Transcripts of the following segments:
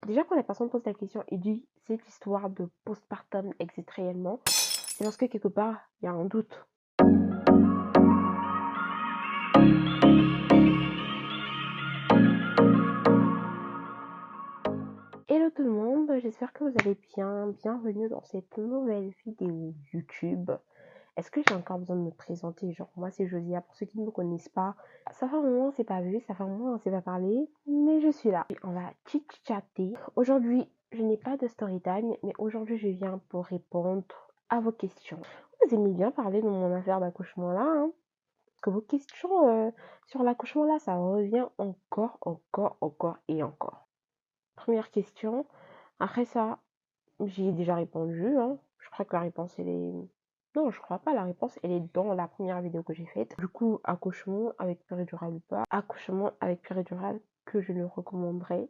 Déjà, quand la personne pose la question et dit cette histoire de postpartum existe réellement, c'est parce que quelque part, il y a un doute. Hello tout le monde, j'espère que vous allez bien. Bienvenue dans cette nouvelle vidéo YouTube. Est-ce que j'ai encore besoin de me présenter? Genre, moi c'est Josia, pour ceux qui ne me connaissent pas. Ça fait un moment on s'est pas vu, ça fait un moment on s'est pas parlé, mais je suis là. On va chit-chatter. Aujourd'hui, je n'ai pas de story time, mais aujourd'hui je viens pour répondre à vos questions. Vous aimez bien parler de mon affaire d'accouchement là, hein? Parce que vos questions sur l'accouchement là, ça revient encore et encore. Première question. Après ça, j'y ai déjà répondu, hein. Je crois que la réponse, elle est... Non, je crois pas. La réponse, elle est dans la première vidéo que j'ai faite. Du coup, accouchement avec péridurale ou pas. Accouchement avec péridurale que je ne recommanderais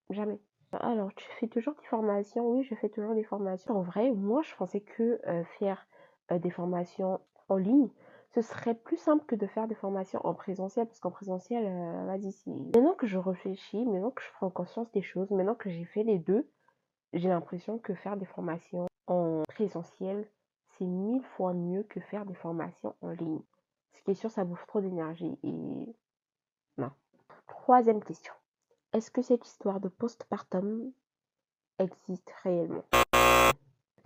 jamais. Alors, tu fais toujours des formations? Oui, je fais toujours des formations. En vrai, moi, je pensais que faire des formations en ligne, ce serait plus simple que de faire des formations en présentiel. Parce qu'en présentiel, vas-y, maintenant que je réfléchis, maintenant que je prends conscience des choses, maintenant que j'ai fait les deux, j'ai l'impression que faire des formations en présentiel, c'est 1000 fois mieux que faire des formations en ligne. Ce qui est sûr, ça bouffe trop d'énergie et non. Troisième question. Est-ce que cette histoire de postpartum existe réellement?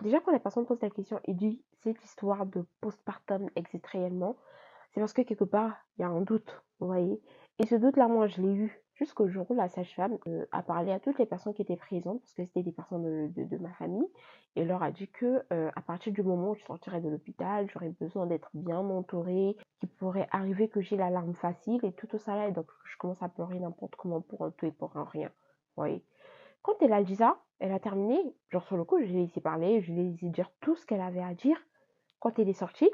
Déjà, quand la personne pose la question et dit cette histoire de postpartum existe réellement, c'est parce que quelque part, il y a un doute, vous voyez. Et ce doute-là, moi, je l'ai eu jusqu'au jour où la sage-femme a parlé à toutes les personnes qui étaient présentes, parce que c'était des personnes de ma famille, et leur a dit que à partir du moment où je sortirais de l'hôpital, j'aurais besoin d'être bien entourée, qu'il pourrait arriver que j'ai l'alarme facile et tout ça là, et donc je commence à pleurer n'importe comment pour un tout et pour un rien, vous voyez. Quand elle a dit ça, elle a terminé, genre sur le coup, je l'ai laissé parler, je l'ai laissé dire tout ce qu'elle avait à dire. Quand elle est sortie,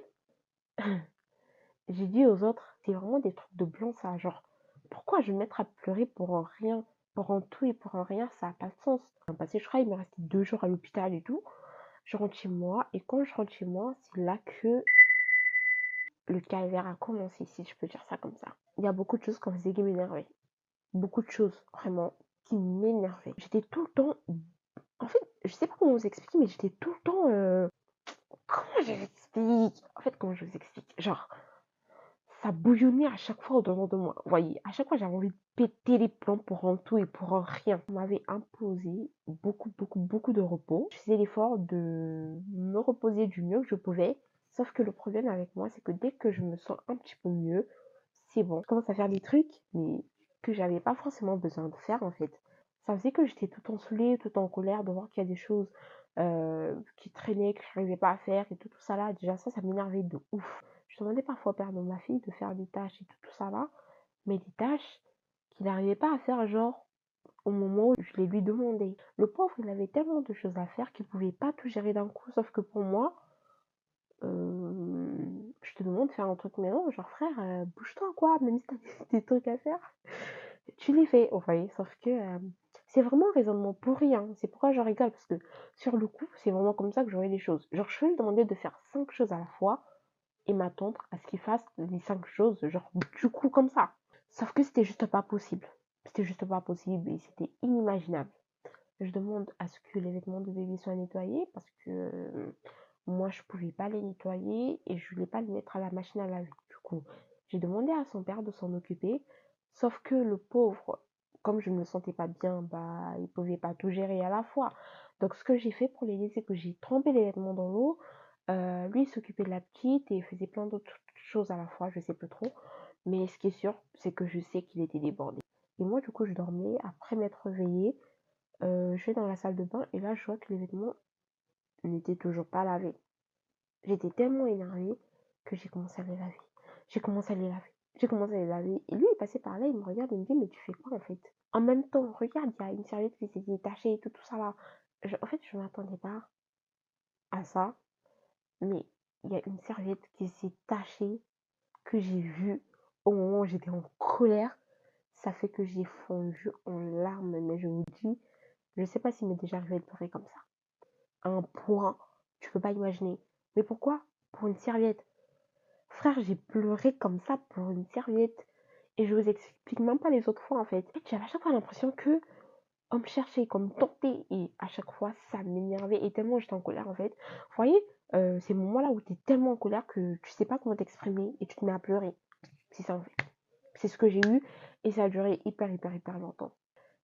j'ai dit aux autres, c'est vraiment des trucs de blanc ça, genre, pourquoi je vais me mettre à pleurer pour un rien, pour un tout et pour un rien, ça n'a pas de sens. Parce que je crois qu'il me restait 2 jours à l'hôpital et tout. Je rentre chez moi, et quand je rentre chez moi, c'est là que le calvaire a commencé, si je peux dire ça comme ça. Il y a beaucoup de choses qu'on faisait qui m'énervaient. Beaucoup de choses, vraiment, qui m'énervaient. J'étais tout le temps... En fait, je sais pas comment vous expliquer, mais j'étais tout le temps... Comment je vous explique? En fait, comment je vous explique? Genre, ça bouillonnait à chaque fois au-dedans de moi. Vous voyez, à chaque fois, j'avais envie de péter les plombs pour un tout et pour un rien. On m'avait imposé beaucoup de repos. Je faisais l'effort de me reposer du mieux que je pouvais. Sauf que le problème avec moi, c'est que dès que je me sens un petit peu mieux, c'est bon. Je commence à faire des trucs, mais que j'avais pas forcément besoin de faire, en fait. Ça faisait que j'étais tout en saoulée, tout en colère de voir qu'il y a des choses qui traînaient, que je n'arrivais pas à faire et tout ça là. Déjà, ça m'énervait de ouf. Je demandais parfois au père de ma fille de faire des tâches et tout ça là, mais des tâches qu'il n'arrivait pas à faire, genre, au moment où je les lui demandais. Le pauvre, il avait tellement de choses à faire qu'il pouvait pas tout gérer d'un coup, sauf que pour moi, je te demande de faire un truc, mais non, genre, frère, bouge-toi, quoi, même si t'as des trucs à faire, tu les fais, vous voyez, sauf que c'est vraiment un raisonnement pourri, hein. C'est pourquoi je rigole, parce que sur le coup, c'est vraiment comme ça que j'aurais les choses. Genre, je vais lui demander de faire 5 choses à la fois, et m'attendre à ce qu'il fasse les 5 choses, genre du coup comme ça. Sauf que c'était juste pas possible. C'était juste pas possible et c'était inimaginable. Je demande à ce que les vêtements de bébé soient nettoyés parce que moi je pouvais pas les nettoyer et je voulais pas les mettre à la machine à laver. Du coup, j'ai demandé à son père de s'en occuper. Sauf que le pauvre, comme je ne me sentais pas bien, bah il pouvait pas tout gérer à la fois. Donc ce que j'ai fait pour l'aider, c'est que j'ai trempé les vêtements dans l'eau. Lui, il s'occupait de la petite et il faisait plein d'autres choses à la fois, je sais plus trop. Mais ce qui est sûr, c'est que je sais qu'il était débordé. Et moi, du coup, je dormais. Après m'être réveillée, je vais dans la salle de bain et là, je vois que les vêtements n'étaient toujours pas lavés. J'étais tellement énervée que j'ai commencé à les laver. J'ai commencé à les laver. J'ai commencé à les laver. Et lui, il passait par là, il me regarde et me dit, mais tu fais quoi en fait? En même temps, regarde, il y a une serviette qui s'est détachée et tout ça là. En fait, je ne m'attendais pas à ça. Mais il y a une serviette qui s'est tachée, que j'ai vue au moment où j'étais en colère. Ça fait que j'ai fondu en larmes. Mais je vous dis, je ne sais pas s'il m'est déjà arrivé de pleurer comme ça. À un point, tu peux pas imaginer. Mais pourquoi? Pour une serviette. Frère, j'ai pleuré comme ça pour une serviette. Et je vous explique même pas les autres fois en fait. J'avais à chaque fois l'impression que on me cherchait, comme me tenter. Et à chaque fois, ça m'énervait. Et tellement j'étais en colère, en fait. Vous voyez, ces moments-là où tu es tellement en colère que tu sais pas comment t'exprimer et tu te mets à pleurer. C'est ça, en fait. C'est ce que j'ai eu. Et ça a duré hyper longtemps.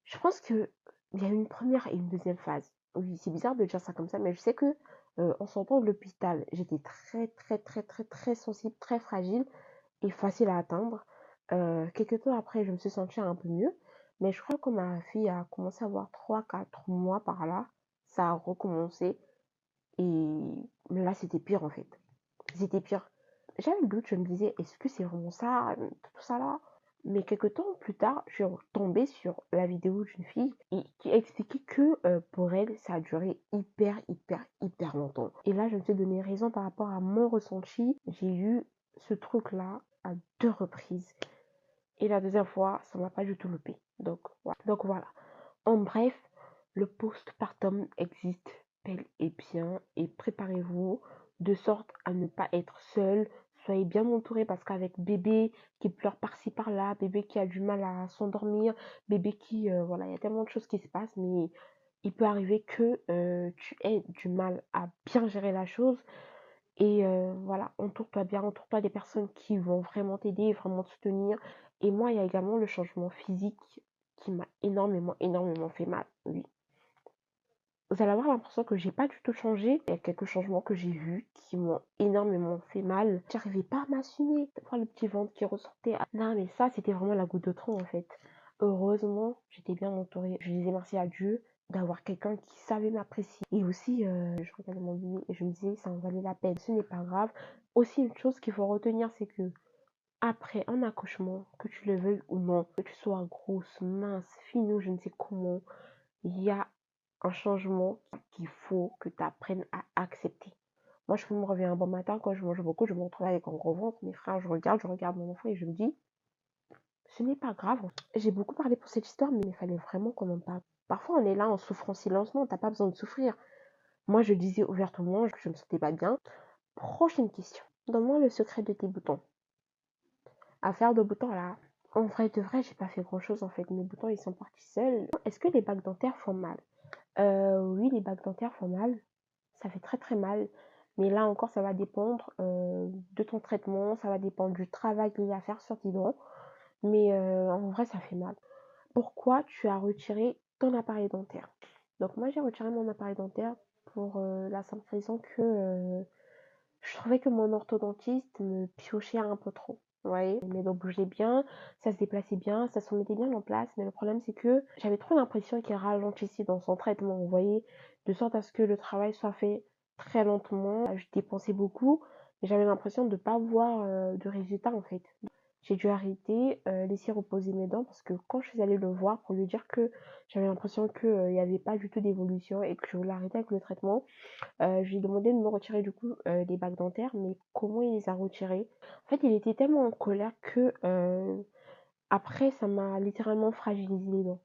Je pense que il y a une première et une deuxième phase. Oui, c'est bizarre de dire ça comme ça, mais je sais que en sortant de l'hôpital, j'étais très sensible, très fragile et facile à atteindre. Quelques temps après, je me suis sentie un peu mieux, mais je crois que ma fille a commencé à avoir 3 4 mois par là, ça a recommencé et là c'était pire en fait. C'était pire. J'avais le doute, je me disais, est-ce que c'est vraiment ça, tout ça là? Mais quelques temps plus tard, je suis tombée sur la vidéo d'une fille qui expliquait que pour elle, ça a duré hyper longtemps. Et là, je me suis donné raison par rapport à mon ressenti. J'ai eu ce truc-là à 2 reprises. Et la deuxième fois, ça m'a pas du tout loupé. Donc voilà. En bref, le postpartum existe bel et bien et préparez-vous de sorte à ne pas être seul. Soyez bien entouré parce qu'avec bébé qui pleure par-ci par-là, bébé qui a du mal à s'endormir, bébé qui voilà, il y a tellement de choses qui se passent, mais il peut arriver que tu aies du mal à bien gérer la chose. Et voilà, entoure-toi bien, entoure-toi des personnes qui vont vraiment t'aider, vraiment te soutenir. Et moi, il y a également le changement physique qui m'a énormément fait mal. Oui. Vous allez avoir l'impression que j'ai pas du tout changé. Il y a quelques changements que j'ai vus qui m'ont énormément fait mal. J'arrivais pas à m'assumer. Voir le petit ventre qui ressortait. Non, mais ça, c'était vraiment la goutte de trop en fait. Heureusement, j'étais bien entourée. Je disais merci à Dieu d'avoir quelqu'un qui savait m'apprécier. Et aussi, je regardais mon bébé et je me disais, ça en valait la peine. Ce n'est pas grave. Aussi, une chose qu'il faut retenir, c'est que après un accouchement, que tu le veuilles ou non, que tu sois grosse, mince, fine ou je ne sais comment, il y a un changement qu'il faut que tu apprennes à accepter. Moi, je peux me réveiller un bon matin, quand je mange beaucoup, je me retrouve avec un gros ventre. Mes frères, je regarde mon enfant et je me dis, ce n'est pas grave. J'ai beaucoup parlé pour cette histoire, mais il fallait vraiment qu'on en parle. Parfois, on est là en souffrant silencieusement, t'as pas besoin de souffrir. Moi, je disais ouvertement que je me sentais pas bien. Prochaine question. Donne-moi le secret de tes boutons. Affaire de boutons, là. En vrai de vrai, j'ai pas fait grand chose en fait. Mes boutons, ils sont partis seuls. Est-ce que les bagues dentaires font mal? Oui, les bagues dentaires font mal. Ça fait très mal. Mais là encore, ça va dépendre de ton traitement, ça va dépendre du travail qu'il y a à faire sur tes dents. Mais en vrai, ça fait mal. Pourquoi tu as retiré ton appareil dentaire? Donc moi, j'ai retiré mon appareil dentaire pour la simple raison que je trouvais que mon orthodontiste me piochait un peu trop. Vous voyez, mes dents bougeaient bien, ça se déplaçait bien, ça se mettait bien en place, mais le problème c'est que j'avais trop l'impression qu'il ralentissait dans son traitement, vous voyez, de sorte à ce que le travail soit fait très lentement. Je dépensais beaucoup, mais j'avais l'impression de ne pas voir de résultat en fait. J'ai dû arrêter, laisser reposer mes dents parce que quand je suis allée le voir pour lui dire que j'avais l'impression qu'il n'y avait pas du tout d'évolution et que je voulais arrêter avec le traitement, je lui ai demandé de me retirer du coup les bagues dentaires, mais comment il les a retirées? En fait, il était tellement en colère que après, ça m'a littéralement fragilisé les dents.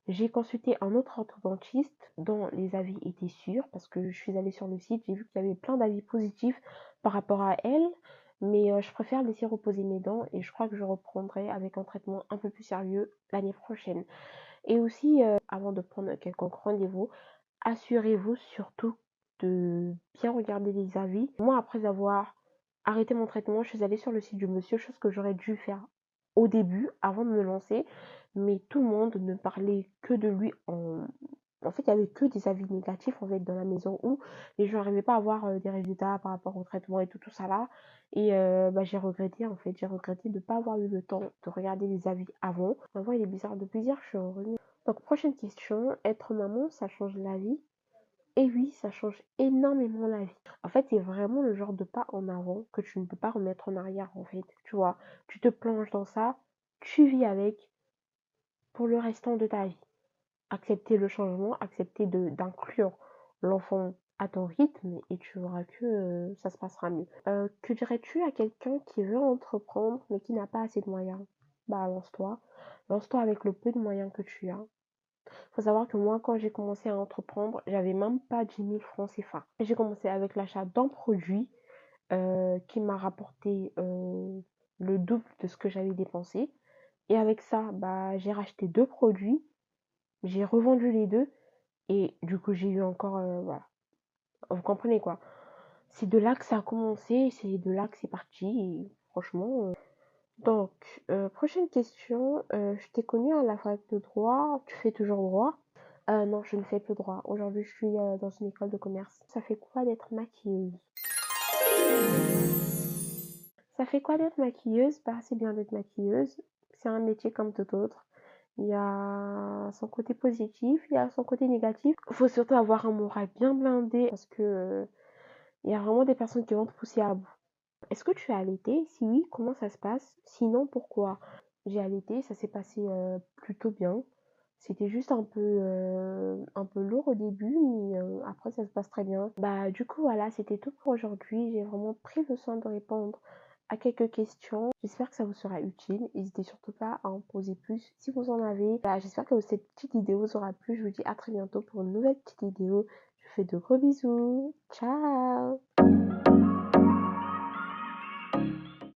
J'ai consulté un autre orthodontiste dont les avis étaient sûrs parce que je suis allée sur le site, j'ai vu qu'il y avait plein d'avis positifs par rapport à elle, mais je préfère laisser reposer mes dents et je crois que je reprendrai avec un traitement un peu plus sérieux l'année prochaine. Et aussi, avant de prendre quelconque rendez-vous, assurez-vous surtout de bien regarder les avis. Moi, après avoir arrêté mon traitement, je suis allée sur le site du monsieur, chose que j'aurais dû faire au début, avant de me lancer. Mais tout le monde ne parlait que de lui en fait, il y avait que des avis négatifs en fait dans la maison où les gens n'arrivaient pas à avoir des résultats par rapport au traitement et tout ça là. Et bah, j'ai regretté en fait, j'ai regretté de ne pas avoir eu le temps de regarder les avis avant. Avant, il est bizarre depuis hier, je suis revenue. Donc prochaine question, être maman, ça change la vie? Et oui, ça change énormément la vie. En fait, c'est vraiment le genre de pas en avant que tu ne peux pas remettre en arrière, en fait. Tu vois, tu te plonges dans ça, tu vis avec pour le restant de ta vie. Accepter le changement, accepter d'inclure l'enfant à ton rythme et tu verras que ça se passera mieux. Que dirais-tu à quelqu'un qui veut entreprendre mais qui n'a pas assez de moyens? Bah, lance-toi. Lance-toi avec le peu de moyens que tu as. Faut savoir que moi, quand j'ai commencé à entreprendre, j'avais même pas 10 000 francs CFA. J'ai commencé avec l'achat d'un produit qui m'a rapporté le double de ce que j'avais dépensé. Et avec ça, bah, j'ai racheté 2 produits J'ai revendu les deux et du coup, j'ai eu encore, voilà. Vous comprenez quoi? C'est de là que ça a commencé, c'est de là que c'est parti et franchement, donc, prochaine question, je t'ai connue à la fac de droit, tu fais toujours droit? Non, je ne fais plus droit. Aujourd'hui, je suis, dans une école de commerce. Ça fait quoi d'être maquilleuse? Ça fait quoi d'être maquilleuse? Bah, c'est bien d'être maquilleuse. C'est un métier comme tout autre. Il y a son côté positif, il y a son côté négatif. Il faut surtout avoir un moral bien blindé parce que il y a vraiment des personnes qui vont te pousser à bout. Est-ce que tu as allaité? Si oui, comment ça se passe? Sinon, pourquoi? J'ai allaité, ça s'est passé plutôt bien. C'était juste un peu lourd au début, mais après ça se passe très bien. Bah du coup voilà, c'était tout pour aujourd'hui. J'ai vraiment pris le soin de répondre à quelques questions. J'espère que ça vous sera utile. N'hésitez surtout pas à en poser plus si vous en avez. Bah, j'espère que cette petite vidéo vous aura plu. Je vous dis à très bientôt pour une nouvelle petite vidéo. Je vous fais de gros bisous. Ciao!